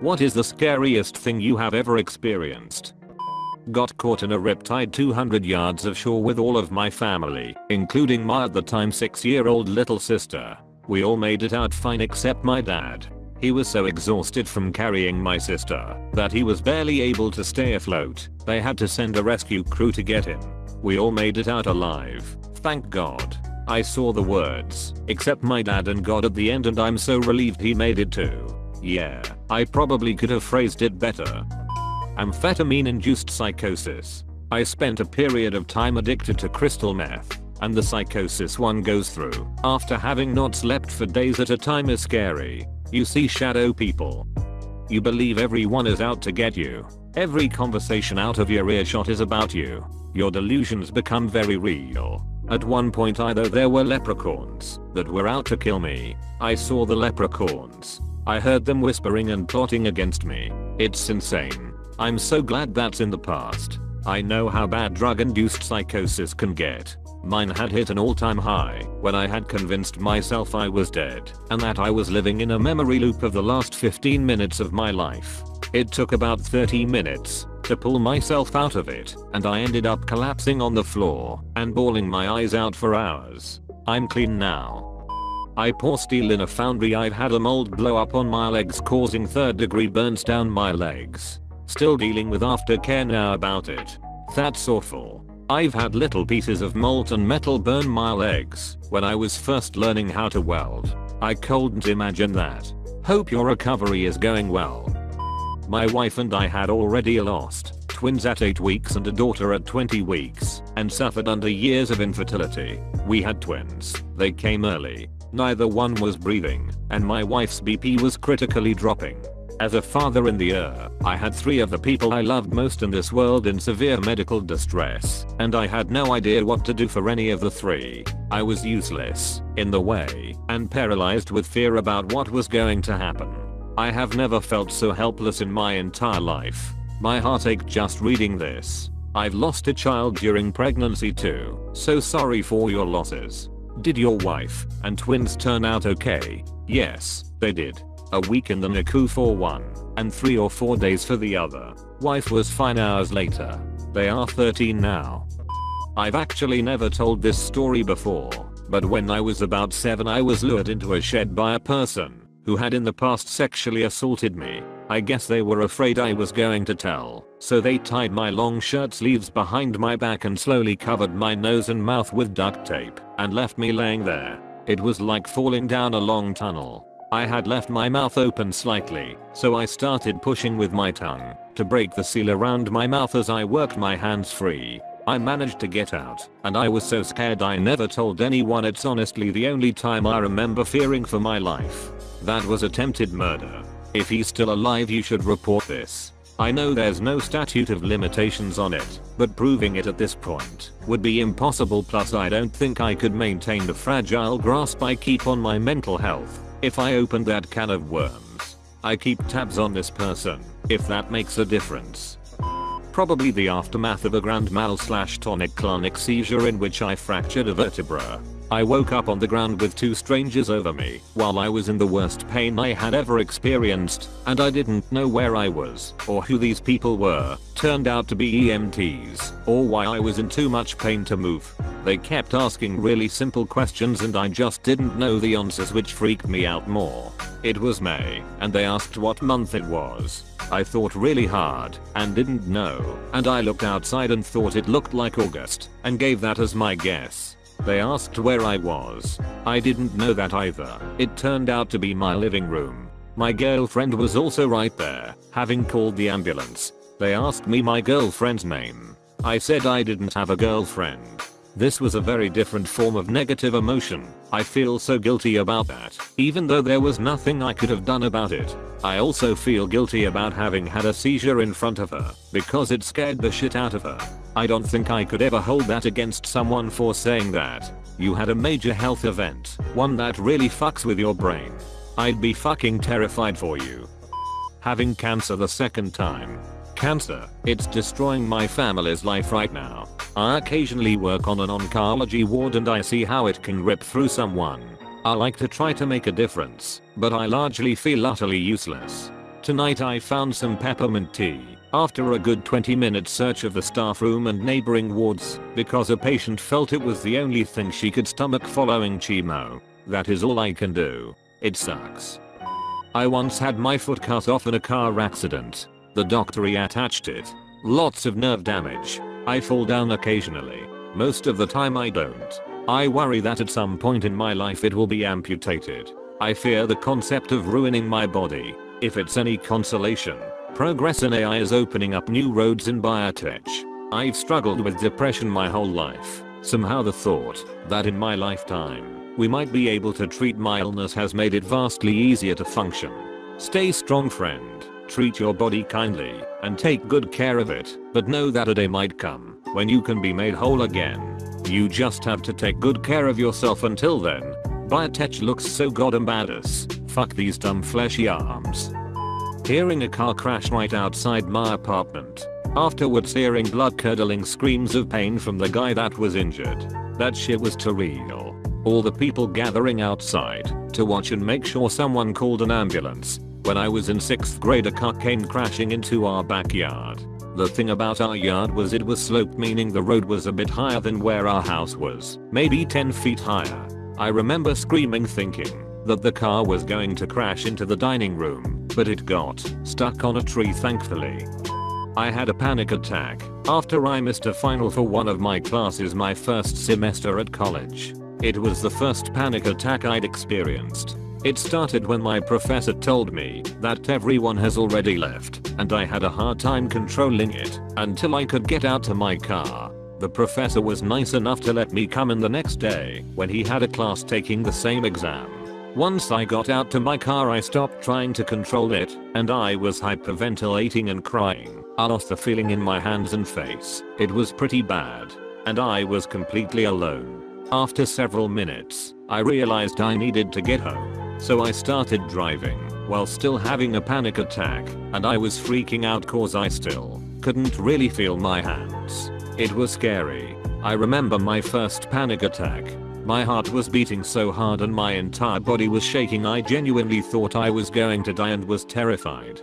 What is the scariest thing you have ever experienced? Got caught in a riptide 200 yards of shore with all of my family, including my at the time 6-year-old little sister. We all made it out fine except my dad. He was so exhausted from carrying my sister that he was barely able to stay afloat. They had to send a rescue crew to get him. We all made it out alive, thank God. I saw the words, except my dad and God at the end, and I'm so relieved he made it too. Yeah, I probably could have phrased it better. Amphetamine-induced psychosis. I spent a period of time addicted to crystal meth, and the psychosis one goes through after having not slept for days at a time is scary. You see shadow people. You believe everyone is out to get you. Every conversation out of your earshot is about you. Your delusions become very real. At one point either there were leprechauns that were out to kill me. I saw the leprechauns. I heard them whispering and plotting against me. It's insane. I'm so glad that's in the past. I know how bad drug-induced psychosis can get. Mine had hit an all-time high when I had convinced myself I was dead and that I was living in a memory loop of the last 15 minutes of my life. It took about 30 minutes to pull myself out of it, and I ended up collapsing on the floor and bawling my eyes out for hours. I'm clean now. I pour steel in a foundry. I've had a mold blow up on my legs causing 3rd-degree burns down my legs. Still dealing with aftercare now about it. That's awful. I've had little pieces of molten metal burn my legs when I was first learning how to weld. I couldn't imagine that. Hope your recovery is going well. My wife and I had already lost twins at 8 weeks and a daughter at 20 weeks and suffered under years of infertility. We had twins. They came early. Neither one was breathing, and my wife's BP was critically dropping. As a father in the I had 3 of the people I loved most in this world in severe medical distress, and I had no idea what to do for any of the 3. I was useless, in the way, and paralyzed with fear about what was going to happen. I have never felt so helpless in my entire life. My heart ached just reading this. I've lost a child during pregnancy too, so sorry for your losses. Did your wife and twins turn out okay? Yes, they did. A week in the NICU for one, and 3 or 4 days for the other. Wife was fine hours later. They are 13 now. I've actually never told this story before, but when I was about 7 I was lured into a shed by a person who had in the past sexually assaulted me. I guess they were afraid I was going to tell, so they tied my long shirt sleeves behind my back and slowly covered my nose and mouth with duct tape and left me laying there. It was like falling down a long tunnel. I had left my mouth open slightly, so I started pushing with my tongue to break the seal around my mouth as I worked my hands free. I managed to get out, and I was so scared I never told anyone. It's honestly the only time I remember fearing for my life. That was attempted murder. If he's still alive you should report this. I know there's no statute of limitations on it, but proving it at this point would be impossible, plus I don't think I could maintain the fragile grasp I keep on my mental health if I opened that can of worms. I keep tabs on this person, if that makes a difference. Probably the aftermath of a grand mal / tonic-clonic seizure in which I fractured a vertebra. I woke up on the ground with 2 strangers over me while I was in the worst pain I had ever experienced, and I didn't know where I was or who these people were. Turned out to be EMTs, or why I was in too much pain to move. They kept asking really simple questions and I just didn't know the answers, which freaked me out more. It was May, and they asked what month it was. I thought really hard and didn't know, and I looked outside and thought it looked like August and gave that as my guess. They asked where I was. I didn't know that either. It turned out to be my living room. My girlfriend was also right there, having called the ambulance. They asked me my girlfriend's name. I said I didn't have a girlfriend. This was a very different form of negative emotion. I feel so guilty about that, even though there was nothing I could have done about it. I also feel guilty about having had a seizure in front of her, because it scared the shit out of her. I don't think I could ever hold that against someone for saying that. You had a major health event, one that really fucks with your brain. I'd be fucking terrified for you. Having cancer the 2nd time. Cancer, it's destroying my family's life right now. I occasionally work on an oncology ward and I see how it can rip through someone. I like to try to make a difference, but I largely feel utterly useless. Tonight I found some peppermint tea after a good 20-minute search of the staff room and neighboring wards because a patient felt it was the only thing she could stomach following chemo. That is all I can do. It sucks. I once had my foot cut off in a car accident. The doctor reattached it. Lots of nerve damage. I fall down occasionally. Most of the time I don't. I worry that at some point in my life it will be amputated. I fear the concept of ruining my body. If it's any consolation, progress in AI is opening up new roads in biotech. I've struggled with depression my whole life. Somehow the thought that in my lifetime we might be able to treat my illness has made it vastly easier to function. Stay strong, friend. Treat your body kindly and take good care of it, but know that a day might come when you can be made whole again. You just have to take good care of yourself until then. Biotech looks so goddamn badass. Fuck these dumb fleshy arms. Hearing a car crash right outside my apartment. Afterwards hearing blood-curdling screams of pain from the guy that was injured. That shit was too real. All the people gathering outside to watch and make sure someone called an ambulance. When I was in 6th grade a car came crashing into our backyard. The thing about our yard was it was sloped, meaning the road was a bit higher than where our house was. Maybe 10 feet higher. I remember screaming thinking that the car was going to crash into the dining room, but it got stuck on a tree thankfully. I had a panic attack after I missed a final for one of my classes my first semester at college. It was the first panic attack I'd experienced. It started when my professor told me that everyone has already left, and I had a hard time controlling it until I could get out to my car. The professor was nice enough to let me come in the next day when he had a class taking the same exam. Once I got out to my car I stopped trying to control it, and I was hyperventilating and crying. I lost the feeling in my hands and face. It was pretty bad. And I was completely alone. After several minutes, I realized I needed to get home. So I started driving while still having a panic attack, and I was freaking out cause I still couldn't really feel my hands. It was scary. I remember my first panic attack. My heart was beating so hard and my entire body was shaking. I genuinely thought I was going to die and was terrified.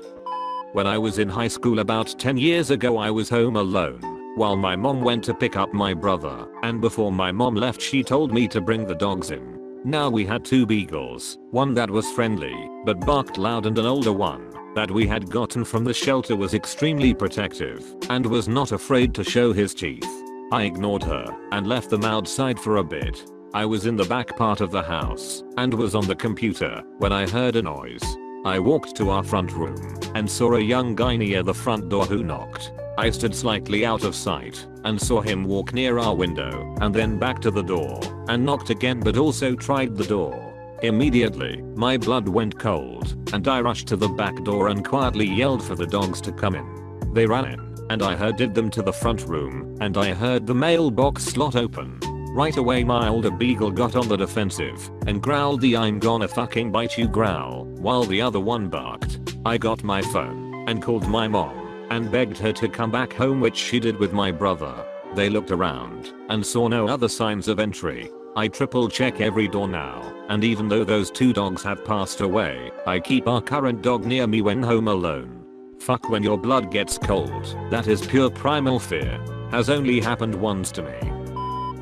When I was in high school about 10 years ago I was home alone while my mom went to pick up my brother, and before my mom left she told me to bring the dogs in. Now we had 2 beagles, one that was friendly but barked loud and an older one that we had gotten from the shelter was extremely protective and was not afraid to show his teeth. I ignored her and left them outside for a bit. I was in the back part of the house and was on the computer when I heard a noise. I walked to our front room and saw a young guy near the front door who knocked. I stood slightly out of sight and saw him walk near our window and then back to the door and knocked again but also tried the door. Immediately, my blood went cold and I rushed to the back door and quietly yelled for the dogs to come in. They ran in and I herded them to the front room and I heard the mailbox slot open. Right away my older beagle got on the defensive and growled the "I'm gonna fucking bite you" growl while the other one barked. I got my phone and called my mom and begged her to come back home, which she did with my brother. They looked around and saw no other signs of entry. I triple check every door now, and even though those 2 dogs have passed away, I keep our current dog near me when home alone. Fuck when your blood gets cold. That is pure primal fear. Has only happened once to me.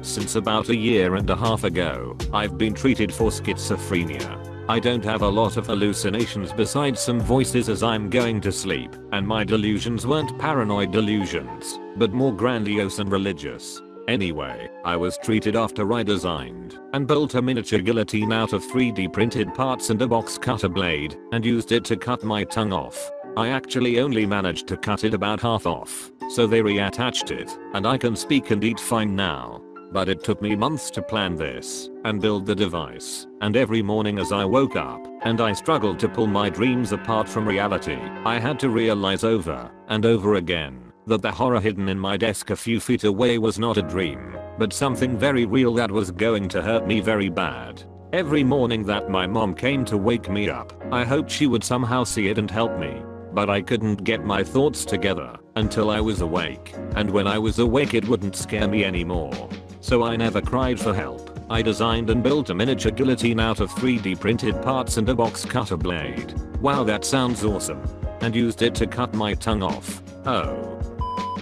Since about 1.5 years ago, I've been treated for schizophrenia. I don't have a lot of hallucinations besides some voices as I'm going to sleep, and my delusions weren't paranoid delusions, but more grandiose and religious. Anyway, I was treated after I designed and built a miniature guillotine out of 3D printed parts and a box cutter blade and used it to cut my tongue off. I actually only managed to cut it about half off, so they reattached it, and I can speak and eat fine now. But it took me months to plan this and build the device, and every morning as I woke up and I struggled to pull my dreams apart from reality, I had to realize over and over again that the horror hidden in my desk a few feet away was not a dream, but something very real that was going to hurt me very bad. Every morning that my mom came to wake me up, I hoped she would somehow see it and help me. But I couldn't get my thoughts together until I was awake, and when I was awake it wouldn't scare me anymore. So I never cried for help. I designed and built a miniature guillotine out of 3D printed parts and a box cutter blade. Wow, that sounds awesome. and used it to cut my tongue off. Oh.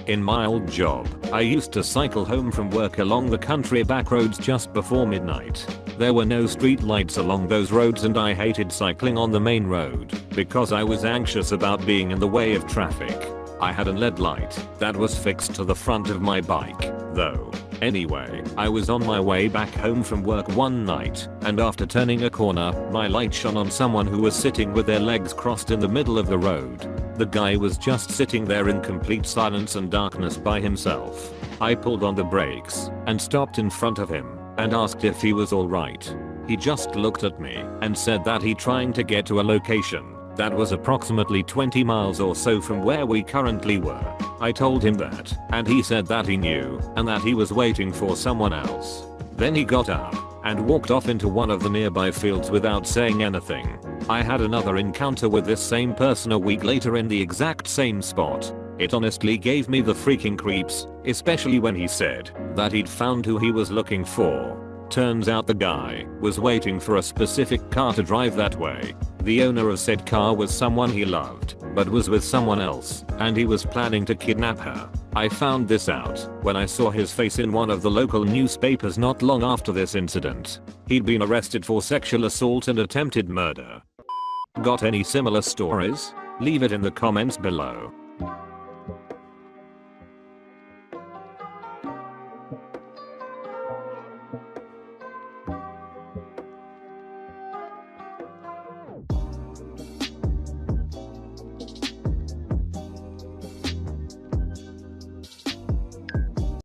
In my old job, I used to cycle home from work along the country back roads just before midnight. There were no street lights along those roads and I hated cycling on the main road because I was anxious about being in the way of traffic. I had a LED light that was fixed to the front of my bike, though. Anyway, I was on my way back home from work one night, and after turning a corner, my light shone on someone who was sitting with their legs crossed in the middle of the road. The guy was just sitting there in complete silence and darkness by himself. I pulled on the brakes and stopped in front of him and asked if he was alright. He just looked at me and said that he trying to get to a location that was approximately 20 miles or so from where we currently were. I told him that, and he said that he knew and that he was waiting for someone else. Then he got up and walked off into one of the nearby fields without saying anything. I had another encounter with this same person a week later in the exact same spot. It honestly gave me the freaking creeps, especially when he said that he'd found who he was looking for. Turns out the guy was waiting for a specific car to drive that way. The owner of said car was someone he loved, but was with someone else, and he was planning to kidnap her. I found this out when I saw his face in one of the local newspapers not long after this incident. He'd been arrested for sexual assault and attempted murder. Got any similar stories? Leave it in the comments below.